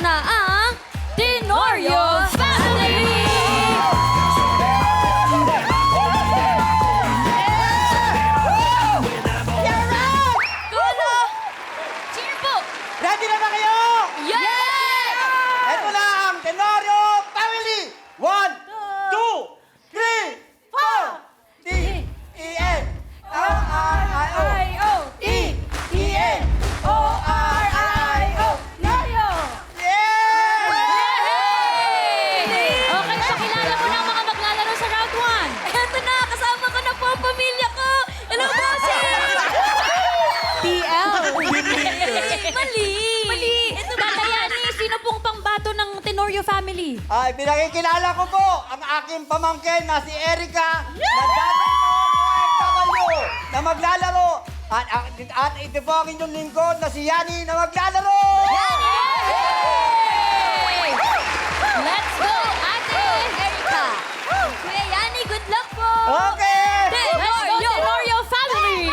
na ang Tenorio Family! Cheer po! Ready na ba kayo? Yeah! Ito na ang Tenorio Family! 1, 2, 3, 4! T-E-N R-R-I-O T-E-N O-R-I-O Tenorio! Yeah! Okay, pakilala mo na ang mga maglalaro sa round 1. Eto na, kasama ko na po ang pamilya ko. Hello, bossing! TL. Mali. Mali. Ito ba, Dayani? Sino pong pangbato ng Tenorio Family? Ay, pinakikilala ko po ang aking pamangkin na si Erica na dating OFW na maglalaro. At ito po ang inyong lingkod na si Yani na maglalaro! Let's go, Ate Erica. Kuya Yani, good luck po. Okay! Let's go, Tenorio Family.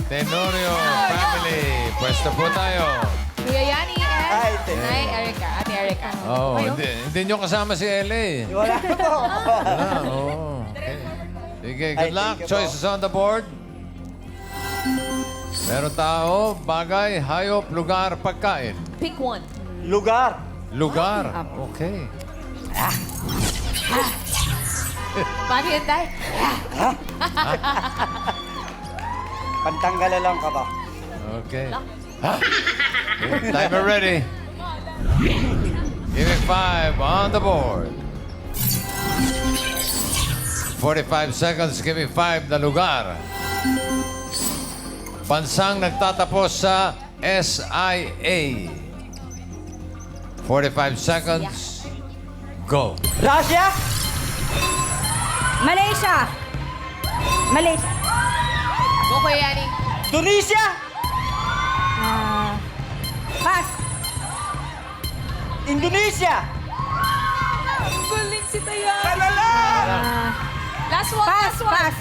Tenorio Family. Pwesto po tayo. Kuya Yani and Ay, Nay Erica, Ate Erica. Oh, hindi nyo kasama si Ellie. Wala na po. Ah, oh. Okay. Sige, Ay, good luck. thank you po. Choices on the board. Meron tao, bagay, hayop, lugar, pagkain. Pick one. Lugar. Lugar. Okay. Paano yun, Tay? Pantanggalala lang ka ba? Okay. Ha? Okay, timer ready. Give me 5 on the board. 45 seconds, give me 5 na lugar. Bansang nagtatapos sa SIA. 45 seconds. Go. Russia? Malaysia. Malaysia. Go, Kuya Yani. Tunisia? Pass. Indonesia? Galing si Taya. Kanala! Last one, last one. Pass.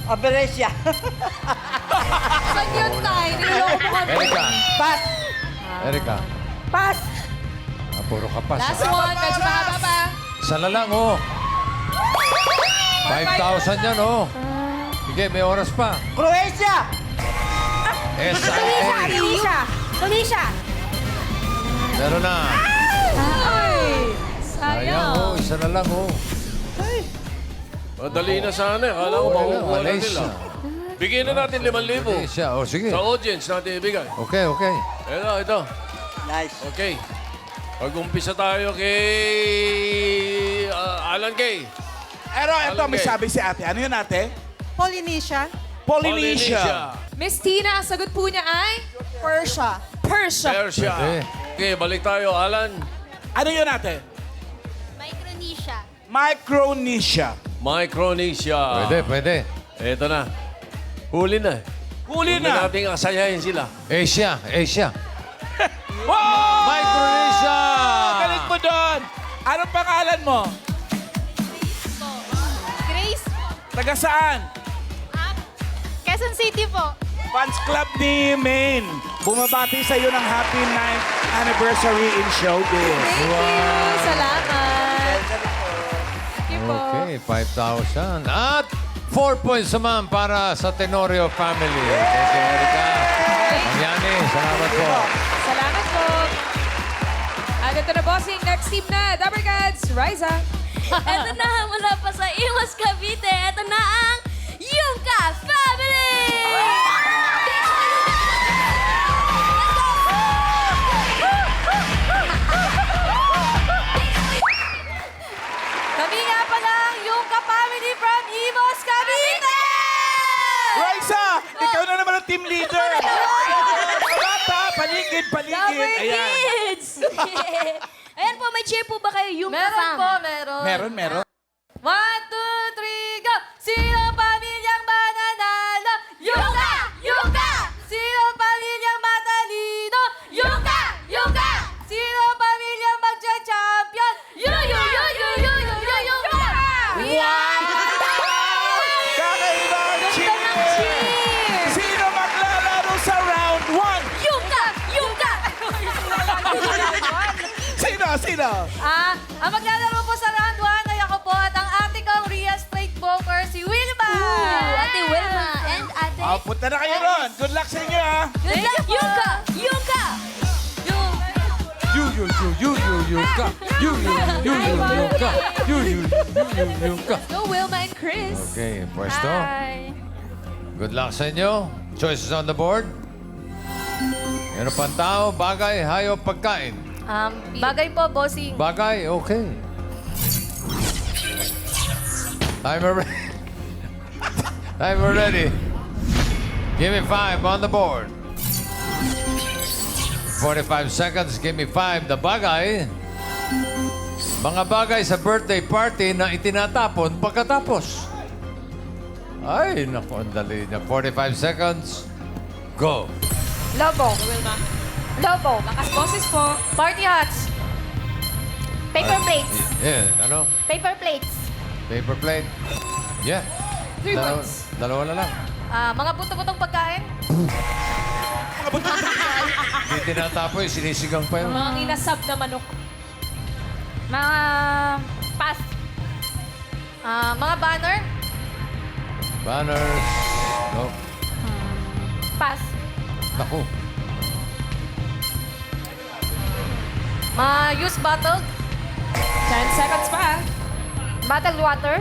Aberesia? Saan yun, Tay? Niloloko mo kami. Erika. Pass. Erika. Pass. Ah, puro ka pa. Last one, medyo mahaba pa. Isa na lang, oh. 5,000 yan, oh. Sige, may oras pa. Croatia? SIA. Tunisia. Tunisia. Meron na. Ay! Sayang, oh. Isa na lang, oh. Madali na sana. Akala ko Okay, makukuha na Malaysia. nila. Bigyan na natin 5,000. Malaysia. Oh, sige. Sa audience natin ibigay. Okay, okay. Ito. Nice. Okay. Pag-umpisa tayo kay Alan Kay. Pero ito, may Okay. sabi si ate. Ano yun, ate? Polynesia. Polynesia. Miss Tina, ang sagot po niya ay? Persia. Persia. Persia. Pwede. Okay, balik tayo, Alan. Ano yun, ate? Micronesia. Micronesia. Micronesia. Pwede, pwede. Ito na. Huli na. Huli Huwag na. nating asayahin sila. Asia, Asia. Wow! Micronesia! Galing mo doon. Anong pangalan mo? Grace. Taga saan? Quezon City po. Fans Club ni Maine. Bumabati sa iyo ng happy 9th anniversary in showbiz. Thank you. Salamat. Thank you po. Okay, 5,000. At 4 points naman para sa Tenorio Family. Thank you, Erika. Ang Yani, salamat po. Salamat po. At ito na, bossing. Next team na. Dabarkads, Riza. Eto na, mula pa sa Iwas, Cavite. Eto na ang Yungka Family! Kami nga pala ang Yungka Family from Iwas, Cavite! Raisa, ikaw na naman ang team leader. Bata, paligid, paligid. Double Ayan. kids! Ayan po, may cheer po ba kayo, Yungka Meron Fam? po, meron. Meron. 1, 2, 3, go! Sino pamilyang mananalo? Yungka! Yungka! Sino pamilyang matalino? Yungka! Yungka! Sino pamilyang magcha-champion? Yungka! Wow! Kakaiba ang Ganda ng cheer. cheer! Sino maglalaro sa round 1? Yungka! Yungka! Sino? Ang maglalaro po sa round 1 ay ako po at ang ate kong Ria Straight Poker, si Wilma! Ate Wilma and Ate... Punta na kayo ron. Good luck sa inyo, ha? Good luck, Yuka! Yuka! Yuka. Go, Wilma and Chris! Okay, pwesto. Hi! Good luck sa inyo. Choices on the board. Meron pang tao, bagay, hayop, pagkain. Bagay po, bossing. Bagay, okay. Timer ready. Timer ready. Give me 5 on the board. 45 seconds, give me 5. The bagay. Mga bagay sa birthday party na itinatapon pagkatapos. Ay, naku, ang dali niya. 45 seconds. Go. Lobo. Lobo. Lakas boses po. Party hats. Paper plates. Yeah, ano? Paper plates. Paper plate. Yeah. 3 points. Dalawa na lang. Mga buto-butong pagkain. Hindi tinatapoy, sinisigang pa yun. Mga inasab na manok. Mga... Pass. Mga banner. Banners. No. Pass. Naku. Mga used bottle. 10 seconds pa. Bottled water.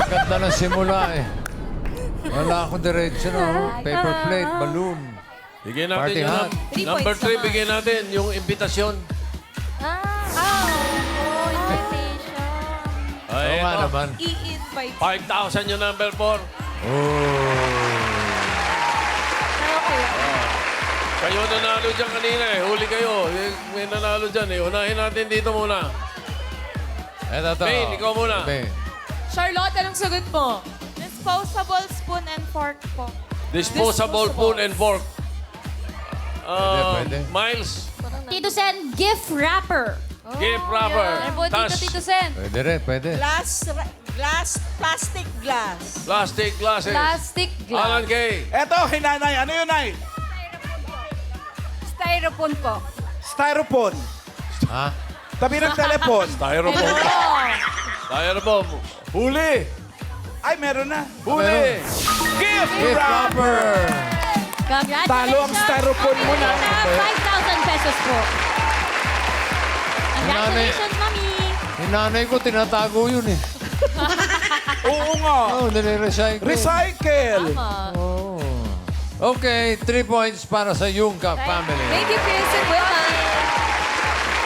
Ganda ng simula eh. Wala akong diretso no. Paper plate, balloon. Bigyan natin Party yung hat. 3 number points 3, naman. bigyan natin yung imbitasyon. Invitation. Oo nga ito. naman. I-invite. 5,000 yung number 4. Oh. Kayo nanalo dyan kanina eh. Huli kayo. May nanalo dyan eh. Unahin natin dito muna. Eto to. Maine, ikaw muna. Maine. Charlotte, anong sagot mo? Disposable spoon and fork po. Disposable spoon and fork. Pwede. Miles, Tito Sen, gift wrapper. gift wrapper. Ano po dito, Tito Sen? Pwede rin, pwede. Plastic glass. Plastic glasses. Plastic Alan glass. Kay. Eto, hinanay. Ano yun, Nay? Styrofoam po. Styrofoam. Ha? Tabi ng telepon. Styrofoam. Styrofoam. Huli. Ay, meron na. Huli. Gift Gift wrapper. Congratulations! Talo ang styrofoam mo na. 5,000 pesos po. Congratulations, Mami! Yung nanay ko, tinatago yun eh. Oo nga. Oh, nire-recycle. Recycle. Oh. Okay, 3 points para sa Yungka family. Thank you, Chris and Wilma.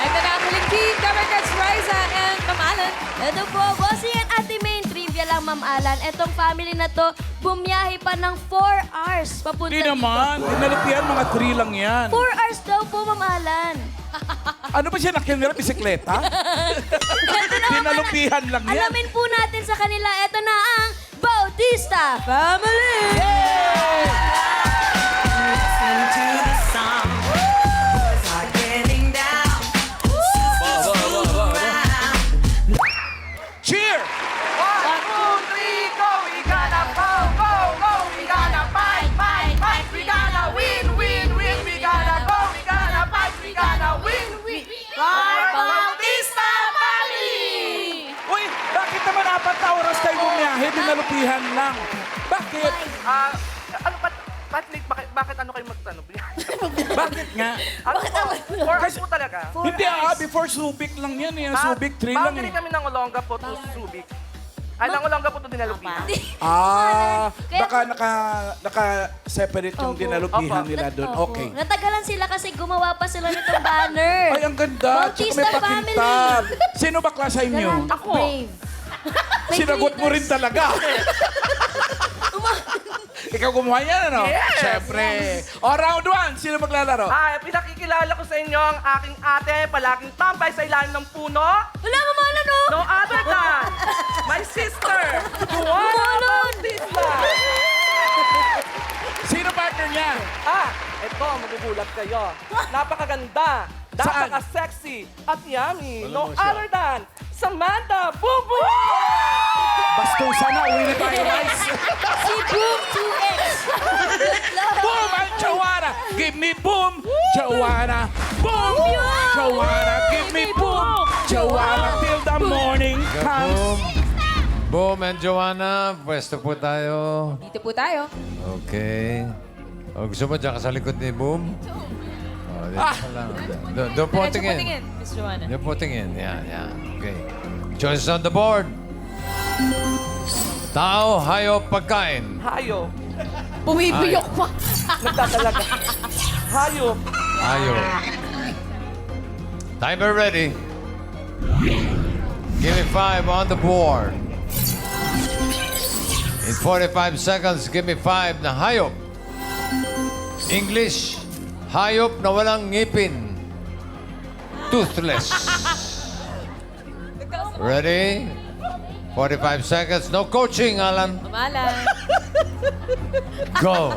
Ito na ang huling team, Dabarkats, Riza, and Ma'am Alan. Ito po, Bossy and Ate Main. Trivia lang, Ma'am Alan. Etong family na to, bumiyahe pa ng 4 hours papunta Hindi dito. naman. Inalipian, mga 3 lang yan. 4 hours daw po, Ma'am Alan. Ano ba siya nakinira? Bisikleta? Dinalupihan lang yan. Alamin po natin sa kanila, ito na ang Bautista Family! Cheer! Uy, bakit naman 4 na oras tayo bumiyahe? Dinalupihan lang. Bakit? Ano ba, Patrick, bakit ano kayo magtanong? Bakit nga? Ano po? 4 hours po talaga. Hindi before Subic lang yan eh. Subic 3 lang Boundary eh. kami ng Olonga po to Subic. Ay, ng Olonga po to dinalupihan. Baka naka-separate yung dinalupihan nila doon. Okay. Natagalan sila kasi gumawa pa sila nitong banner. Ay, ang ganda. Tsaka Bautista may pakintab. Sino bakla sa inyo? Ako. Brave. May Sinagot mo rin glitters. talaga. Ikaw gumawa yan, ano? Yes. Siyempre. O, round 1. Sino maglalaro? Ay, pinakikilala ko sa inyo ang aking ate, palaging tambay sa ilalim ng puno. Wala, Ma'am Alan, oh! No other than my sister, Juana Bautista. Sino partner niya? Eto, magugulat kayo. Napakaganda, napaka-sexy, at yummy. No other than Samantha Bubu! Basta gastusan na. Uwi na tayo, guys. Si Boom 2X. Boom and Joanna. Give me boom, Joanna. Boom, Joanna. Give me boom, Joanna. Till the morning comes. Boom. Boom and Joanna, pwesto po tayo. Dito po tayo. Okay. O, gusto mo dyan ka sa likod ni Boom? O, dito ka lang. Doon po Diretso po tingin. tingin, Miss Joanna. Doon po tingin. Yan. Okay. Choices on the board. Tao, hayop, pagkain. Hayop. Pumipiyok pa. Nagtatalaga. Hayop. Hayop. Timer ready. Give me 5 on the board. In 45 seconds, give me 5 na hayop. English, hayop na walang ngipin. Toothless. Ready? 45 seconds. No coaching, Alan. Mamalan. Go.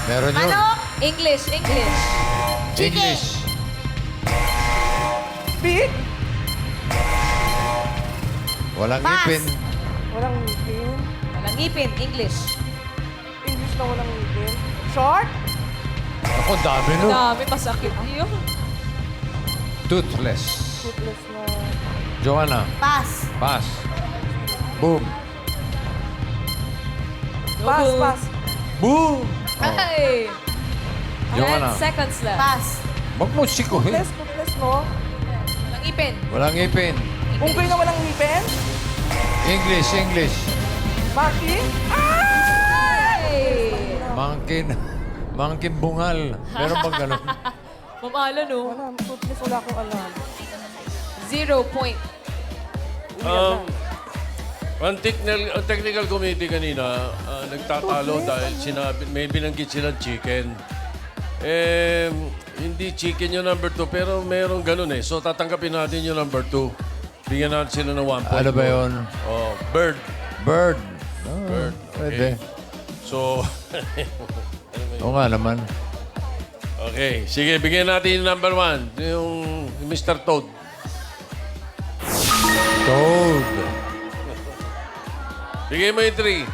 Meron yun. Manok. English. English. Pig. Walang ngipin. Walang ngipin. Walang ngipin. English. English na walang ngipin. Short. Ako, dami no. Dami, masakit yun. Toothless. Toothless na. Joanna. Pass. Pass. Boom. Pass. Boom. Ay! Joanna. 10 seconds left. Pass. Huwag mo sikuhin. Toothless, no? Walang ngipin. Walang ngipin. Unggoy na walang ngipin. English. Monkey. Ay! Mangkin bungal. Meron bang ganun? Mamalan, no? Wala, toothless. Wala akong alam. 0 point. Ang technical committee kanina, nagtatalo dahil may binanggit silang chicken. Hindi chicken yung number 2, pero merong ganun eh. So, tatanggapin natin yung number 2. Bigyan natin sila ng 1 point. Ano ba yun? Oh, bird. Bird. Bird. Pwede. So, Oo nga naman. okay. Sige, bigyan natin yung number 1. Yung Mr. Toad. Toad. Bigyan mo yung 3.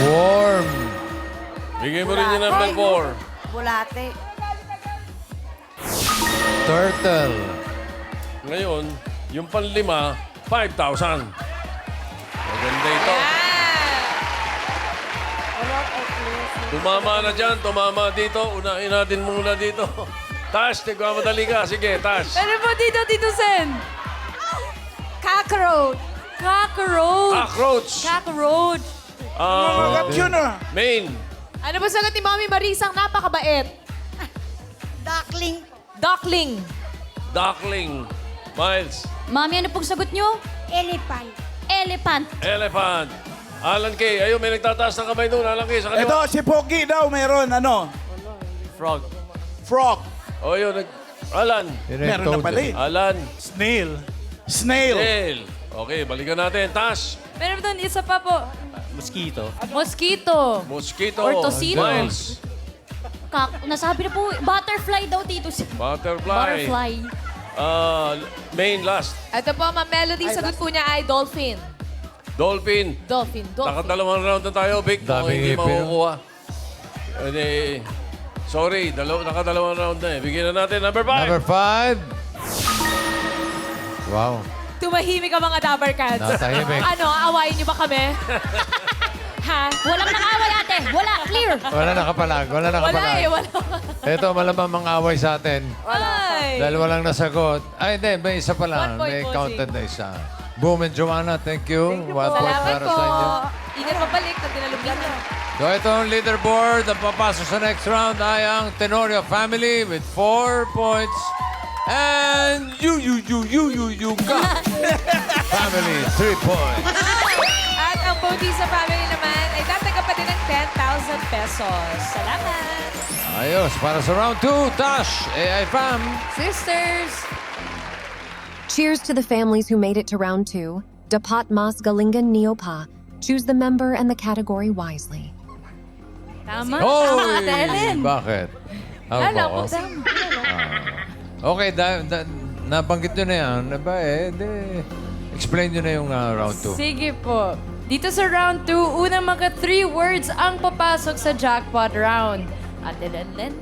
Worm. Bigyan mo rin yung number 4. Bulate. Turtle. Ngayon, yung panlima, 5,000. Maganda ito. Tumama na dyan, tumama dito. Unahin natin muna dito. Tash, nagmamadali ka. Sige, Tash. Ano po dito, Tito Sen? Cockroach. Cockroach. Cockroach. Magat yun ah. Main. Ano ba sagot ni Mami Marisang napakabait? Duckling. Duckling. Duckling. Miles. Mami, ano pong sagot nyo? Elephant. Elephant. Elephant. Alan Kay. Ayun, may nagtataas ng kamay doon. Alan Kay, sa Ito, kaliwa. si Pogi daw meron, ano? Frog. Frog. O, yun. Alan. Yun yung Meron na toad pala eh. eh. Alan. Snail. Snail. Dale. Okay, balikan natin. Tash. Meron doon isa pa po. Mosquito. Mosquito. Mosquito. Or tocino. Miles. Nasabi na po, butterfly daw, Tito. Butterfly. Butterfly. Main last. Ito po, Ma'am Melody, sagot po niya ay dolphin. Dolphin. Dolphin. Nakadalawang round na tayo, Vic. Kung Daming hindi ngipin. makukuha. Sorry, nakadalawang round na eh. Bigyan na natin number 5. Number 5. Wow. Tumahimik ka mga Dabber Cats. Natahimik. Ano, aawayin niyo ba kami? Ha? Walang nang-away, ate. Wala. Clear. Wala nakapalag. Wala eh, wala. Ito, malamang mga away sa atin. Ay. Dahil walang nasagot. Ay, hindi. May isa pa lang. 1 point, May bossing. counted na isa. Boom and Joanna, thank you. 1 point Salamat para po. sa inyo. Ingat pabalik na dinalubinan. So, ito ang leaderboard. Ang papasok sa next round ay ang Tenorio family with 4 points. And you ka. Family, 3 points. At ang Bautista family naman ay tatanggap pa din ng 10,000 pesos. Salamat. Ayos. Para sa round 2, Tash, AI Fam. Sisters. Cheers to the families who made it to round 2. Dapat Mas Galingan Neopa. Choose the member and the category wisely. Tama. Hoy! Ate Ellen. Bakit? Alam ko, Okay, nabanggit nyo na yan, explain nyo na yung round 2. Sige po. Dito sa round 2, unang mga 3 words ang papasok sa jackpot round. At then.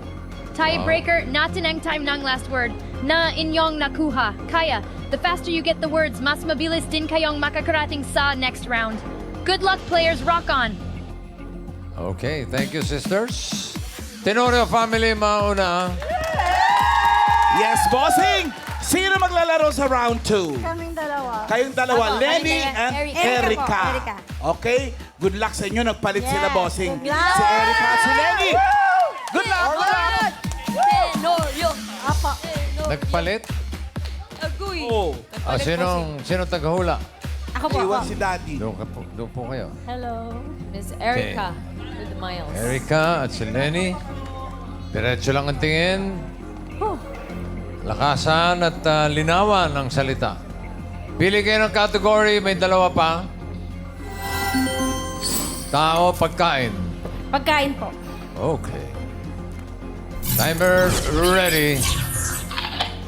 Tiebreaker, natin ang time ng last word na inyong nakuha. Kaya, the faster you get the words, mas mabilis din kayong makakarating sa next round. Good luck, players. Rock on! Okay, thank you, sisters. Tenorio family, mauna. Yes, bossing! Sino maglalaro sa round 2? Kaming dalawa. Kayong dalawa, Ako, Lenny Erika. and Erika Erica. po, Erika. Okay? Good luck sa inyo. Nagpalit sila, bossing. Good luck. Si Erica at si Lenny. Good luck! Good luck! Tenorio! Apa. Nagpalit? Agoy. Oh, Sinong tagahula? Ako po, iwan ako. si Daddy. Doon po kayo. Hello. Miss Erica with the miles. Erica at si Lenny. Diretso lang ang tingin. Lakasan at linawan ang salita. Pili kayo ng category, may dalawa pa. Tao, pagkain. Pagkain po. Okay. Timer ready.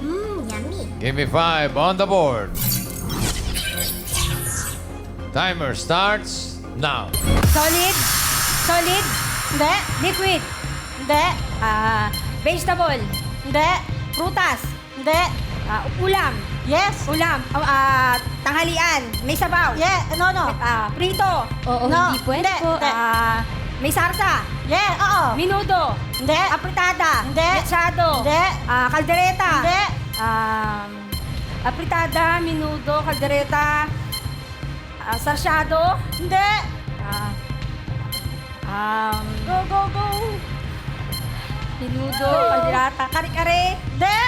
Yummy. Give me 5 on the board. Timer starts now. Solid. Solid. Hindi. Liquid. Hindi. Vegetable. Hindi. Prutas. Hindi. Ulam. Yes. Ulam. Tanghalian. May sabaw. Yeah. No. Prito. Oo, no. hindi pwede po. Hindi. May sarsa. Yeah. Oo. Minudo. Hindi. Apritada. Hindi. Mechado. Hindi. Kaldereta. Hindi. Apritada, minudo, kaldereta. Sarsyado. Hindi. Go. Minudo, kaldereta, kare-kare. Hindi.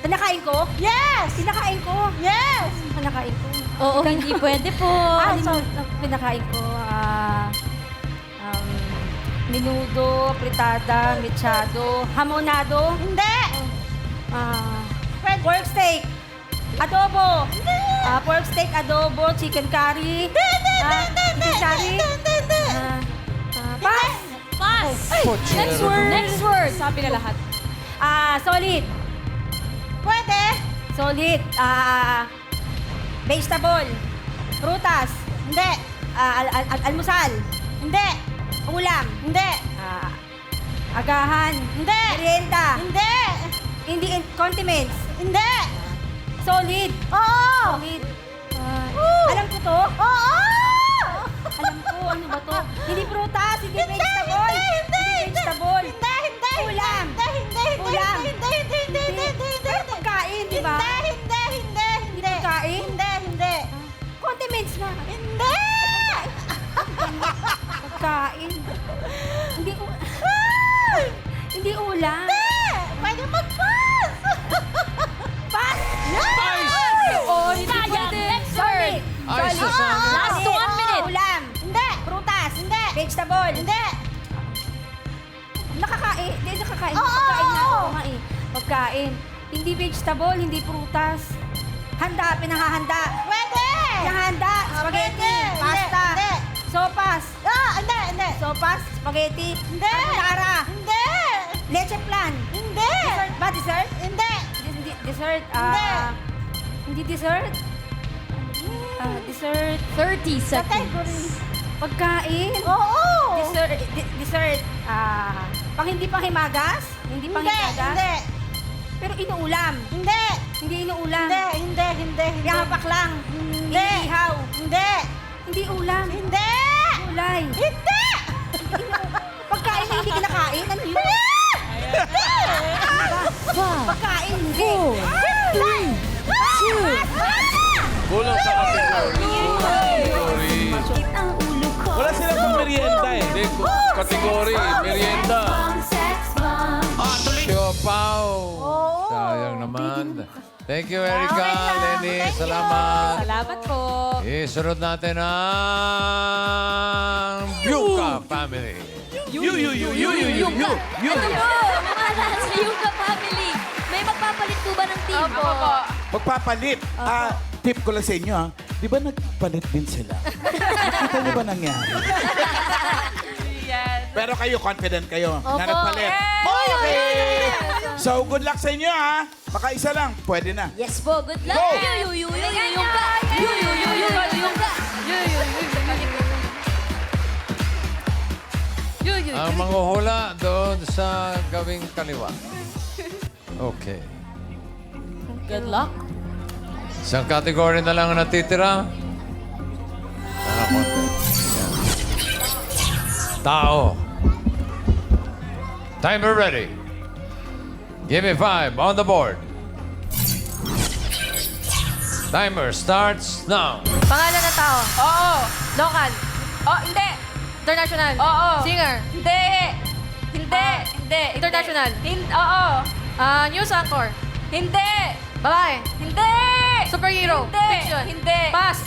Kinakain ko? Yes! Kinakain ko? Yes! Kinakain ko. Oo, hindi pwede po. Pinakain ko. Minudo, apritada, mechado, hamonado. Hindi! Pork steak. Adobo. Pork steak, adobo, chicken curry. Hindi. Curry. Pass. Pass! Pochero. Next word! Sabi na lahat. Solid. Pwede. Solid. Vegetable. Prutas. Hindi. Almusal. Hindi. Ulam. Hindi. Agahan. Hindi. Merienda. Hindi. Condiments. Hindi. Solid. Oo. Solid. Alam ko to? Oo. Alam ko. Ano ba to? Hindi prutas. Hindi vegetable. Hindi. Vegetable. Hindi. Ulam. Ulam. Hindi. Pagkain, di ba? Hindi. Pagkain? Hindi. Condiments na. Hindi. Pagkain. Hindi ulam. Hindi. Pwede mag-pass. Pass. Oo, hindi Sayang. pwede. Next word! Ay, sasama. Last 1 minute. Ulam. Hindi. Prutas. Hindi. Vegetable. Hindi. Nakakain. Hindi nakakain. Pagkain na ako kumain. Pagkain. Hindi vegetable, hindi prutas. Handa, pinahahanda. Pwede! Pinahahanda. Spaghetti. Pasta. Hindi. Sopas. Hindi. Sopas. Spaghetti. Hindi. Carbonara. Hindi. Leche flan. Hindi. Dessert ba? Dessert? Hindi. Dessert. Hindi dessert? Dessert. 30 seconds. Pagkain? Oo! Dessert. Pang hindi pang himagas? Hindi pang himagas? Hindi. Pero inuulam? Hindi. Hindi inuulam? Hindi. Yahapak lang? Hindi. Ihaw? Hindi. Hindi ulam? Hindi. Gulay? Hindi. Pagkain na hindi kinakain? Ano yun? Pagkain? Hindi. 3, 2, Kulang sa category. Wala silang pang merienda eh. Hindi, category, merienda. Siopaw. Sayang naman. Thank you, Erica, Lenny. Salamat. Salamat po. Isunod natin ang Yuka family. You. Ano po? Mga sa Yuka family. May magpapalit po ba ng team? Magpapalit. Tip ko lang sa inyo, ha? Di ba nagpalit din sila? Nakita niyo ba nangyari? Yan. Pero kayo, confident kayo na Opo. nagpalit. Okay! So, good luck sa inyo, ha? Baka isa lang. Pwede na. Yes po, good luck. Go! Yung ka. Yung ka. Ang manghuhula doon sa gawing kaliwa. Okay. Good luck. Isang category na lang ang natitira. Konti. Yan. Tao. Timer ready. Give me 5 on the board. Timer starts now. Pangalan ng tao. Oo. Local. Oh, hindi. International. Oo. Singer. Hindi. Hindi. Hindi. International. Oo. News anchor. Hindi. Babae. Hindi. Superhero. Hindi. Fiction. Hindi. Pass.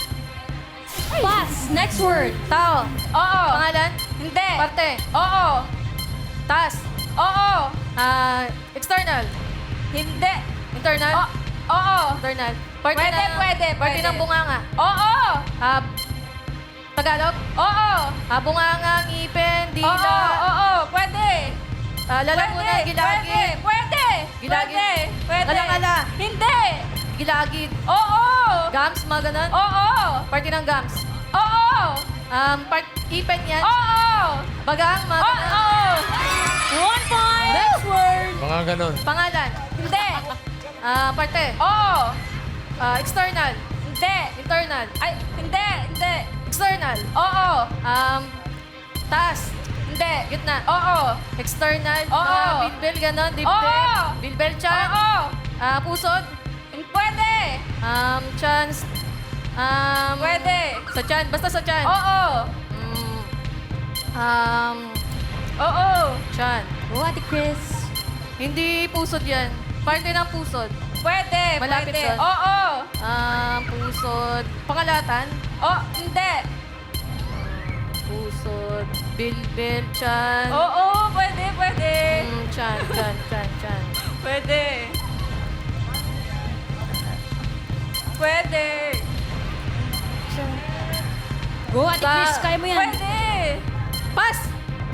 Pass. Next word. Tao. Oo. Pangalan? Hindi. Parte. Oo. Task. Oo. External. Hindi. Internal? Oo. Internal. Parte ng bunganga. Oo. Tagalog? Oo. Bunganga, ngipin, dila. Oo. Pwede. Lalamunan, gilagid. Pwede. Gilagid. Pwede. Alangala. Hindi. Gilagid. Oo. Gums, mga ganun? Oo. Parte ng gums. Oo. Ipin yan? Oo. Bagang, mga ganun? Oo. 1 point. Next word. Mga ganon. Pangalan? Hindi. Parte? Oo. External? Hindi. Internal? Ay, hindi. Hindi. External? Oo. Taas? Hindi. Gitna? Oo. External? Oo. Bilbil, ganon? Dibdib? Oo. Bilbil, chan? Oo. Pusod? Pwede. Chance? Pwede. Sa chan? Basta sa chan? Oo. Oo. Chan? Oh, Ate Chris. Hindi pusod yan. Parte ng pusod. Pwede. Malapit pwede. doon. Oo. Pusod. Pangalatan? Oh, hindi. Pusod. Bilbil. Chan. Oo, pwede, pwede. Chan. Pwede. Pwede. Go, Ate Chris. Kaya mo yan. Pwede. Pass.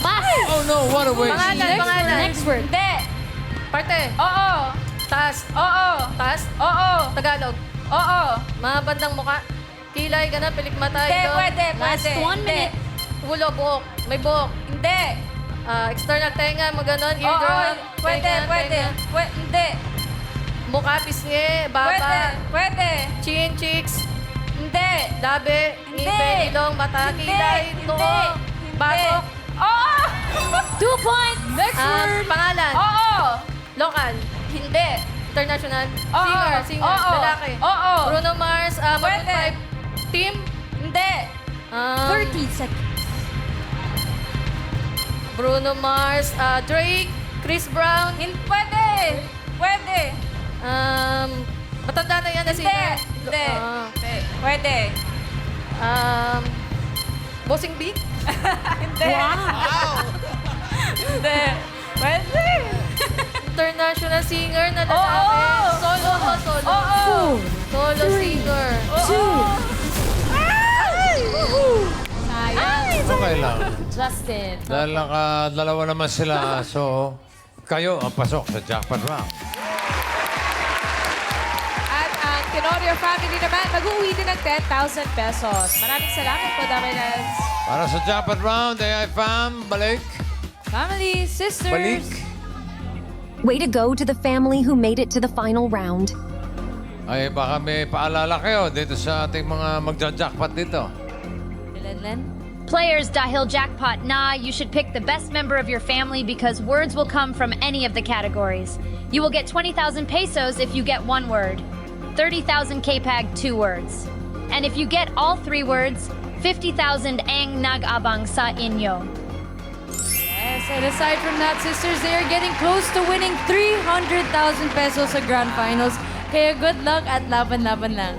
Pass. Oh no, what a waste. Pangalan. Next word. Hindi. Parte. Oo. Taas. Oo. Taas. Oo. Tagalog. Oo. Mga bandang muka. Kilay, ganun, pilikmata. Hindi, ilong. pwede, Last pwede. 1 minute. Ulo, buhok. May buhok. Hindi. External tenga, mga ganun. Oo, Eardrum. pwede, tenga, pwede. tenga. Hindi. Mukha, pisngi, Pwede, baba. pwede. Chin, cheeks. Hindi. Labi. Hindi. Ngipin, ilong, mata, Hindi. kilay, Hindi. noo. Batok. Oo! 2 points. Next word. Pangalan. Oo! Local. Hindi. International. Oo. Singer. Oo. Lalaki. Oo. Bruno Mars. Maroon Pwede. 5. Team. Hindi. 30 seconds. Bruno Mars. Drake. Chris Brown. Pwede. Pwede. Matanda na yan na Hindi. singer. Hindi. Pwede. Bossing Big. Hindi. Hindi. Pwede. International singer na Oo. lalaki. Solo ho, solo. Oo. Solo singer. Okay lang. Justin. Dahil dalawa naman sila, so kayo ang pasok sa jackpot round. At ang Tenorio family naman, mag-uwi din ng 10,000 pesos. Maraming salamat po, Damelans. Para sa jackpot round, AI fam, balik. Family, sisters. Balik. Way to go to the family who made it to the final round. Ay, baka may paalala kayo dito sa ating mga magja-jackpot dito. Players dahil jackpot na, you should pick the best member of your family because words will come from any of the categories. You will get 20,000 pesos if you get one word, 30,000 KPAG 2 words. And if you get all 3 words, 50,000 ang nag-abang sa inyo. Yes, and aside from that, sisters, they are getting close to winning 300,000 pesos sa Grand Finals. Kaya good luck at laban-laban lang.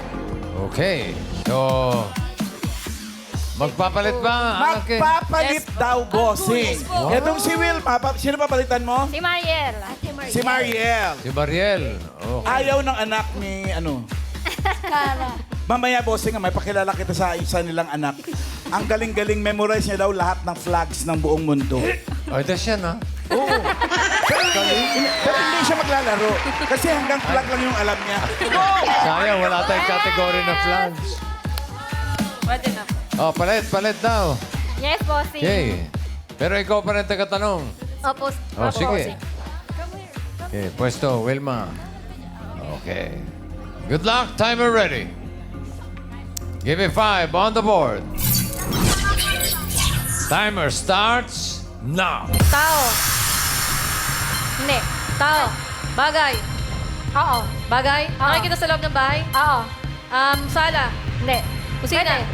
Okay. So, magpapalit ba? Magpapalit daw, bossing. Itong si Will, sino papalitan mo? Si Mariel. Si Mariel. Si Mariel. Okay. Ayaw ng anak ni, Mamaya, bossing, may pakilala kita sa isa nilang anak. ang galing-galing memorize niya daw lahat ng flags ng buong mundo. Ay, that's yan, ha? Oo. Pero hindi siya maglalaro. Kasi hanggang flag lang yung alam niya. Sayang, wala tayong category na flags. Pwede na. Oh, palit daw. Yes, bossing. Okay. Pero ikaw pa rin tagatanong. Opo. Oh, sige. Okay, pwesto, Wilma. Okay. Good luck. Timer ready. Give me 5 on the board. Timer starts now. Tao. Hindi. Tao. Bagay. Oo. Bagay. Nakikita sa loob ng bahay? Oo. Sala. Hindi. Kusina.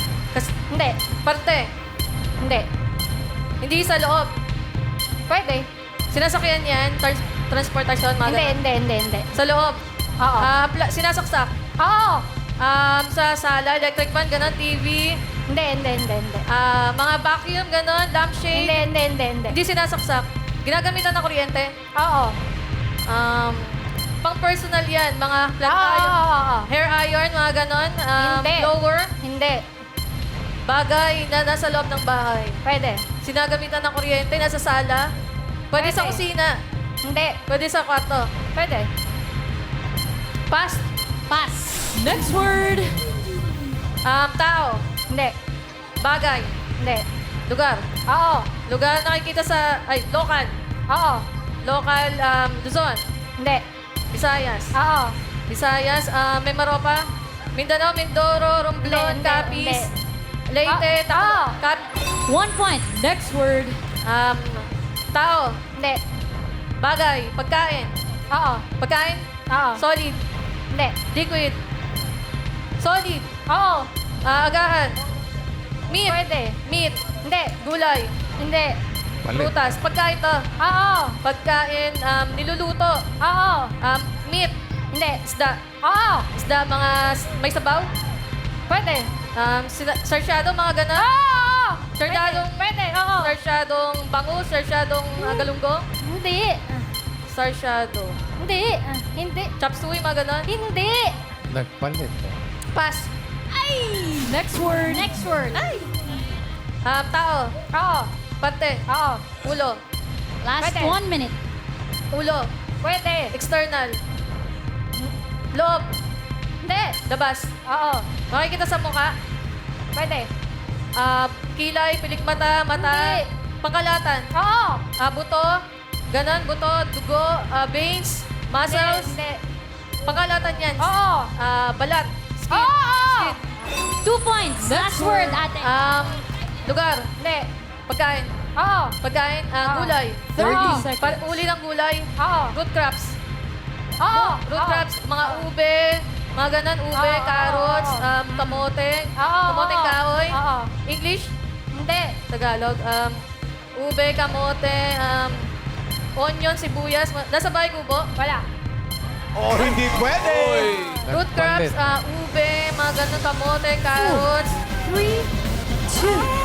Hindi. Parte. Hindi. Hindi sa loob. Pwede. Sinasakyan yan. Transportasyon. Mga ganun. Hindi. Sa loob. Oo. Sinasaksak. Oo. Sa sala, electric fan, ganun, TV. Hindi. Mga vacuum, ganun, lampshade. Hindi. Hindi sinasaksak. Ginagamitan ng kuryente. Oo. Pang personal yan. Mga flat Oo. iron. Hair iron, mga ganun. Hindi. Blower. Hindi. Bagay na nasa loob ng bahay. Pwede. Sinagamitan ng kuryente, nasa sala. Pwede sa Pwede. kusina. Hindi. Pwede sa kwarto. Pwede. Pass. Next word. Tao. Hindi. Bagay. Hindi. Lugar. Oo. Lugar nakikita sa... local. Oo. Local, Luzon. Hindi. Visayas. Oo. Visayas, Mimaropa. Mindanao, Mindoro, Romblon, Hindi, Capiz. hindi. Leyte, Oo. 1 point. Next word. Tao. Hindi. Bagay. Pagkain. Oo. Pagkain. Oo. Solid. Hindi. Liquid. Solid. Oo. Agahan. Meat. Pwede. Meat. Hindi. Gulay. Hindi. Palit. Prutas. Pagkain to. Oo. Pagkain, niluluto. Oo. Meat. Hindi. Isda. Oo. Isda, may sabaw. Pwede. Sarsyado, mga ganon. Oo. Sarsyadong, Pwede. Oo. sarsyadong bangus, sarsyadong galunggong. Hindi. Sarsyado. Hindi. Hindi. Chop suey, mga ganon. Hindi. Nagpalit. Pass. Next word. Next word. Tao. Oo. Parte. Oo. Ulo. Last Pwede. 1 minute. Ulo. Pwede. External. Loob. Hindi. Labas. Oo. Makikita sa mukha. Pwede. Kilay, pilikmata, mata. Hindi. Pangkalatan. Oo. Buto. Ganon, buto, dugo, veins, muscles. Hindi. Pangkalatan yan. Oo. Balat. Skin. Oo. Skin. 2 points. Last word, ate. Lugar. Hindi. Pagkain. Oo. Pagkain. Oo. Gulay. 30 seconds. Uli ng gulay. Oo. Root crops. Oo. Root crops. Mga ube. Mga ganon. Ube, Oo. carrots, kamote. Oo. Kamoteng kahoy. Oo. English. Hindi. Tagalog. Ube, kamote, onion, sibuyas. Nasa bahay kubo? Wala. Oh, hindi pwede. Root crops, ube, mga ganun, kamote, carrots. 3, 2.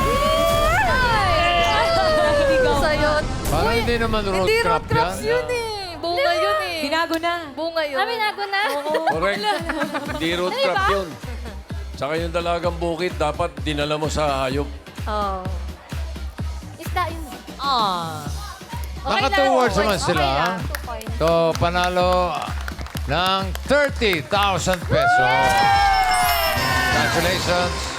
Sa'yo. Parang hindi naman root Hindi crop root crops yan. yun eh. Bunga yun eh. Binago na. Bunga yun. Binago na. Correct. Hindi road trap yun. Saka yung dalagang bukid, dapat dinala mo sa hayop. Oh. Isda yun. Naka 2 words naman sila. So, panalo ng 30,000 pesos. Congratulations.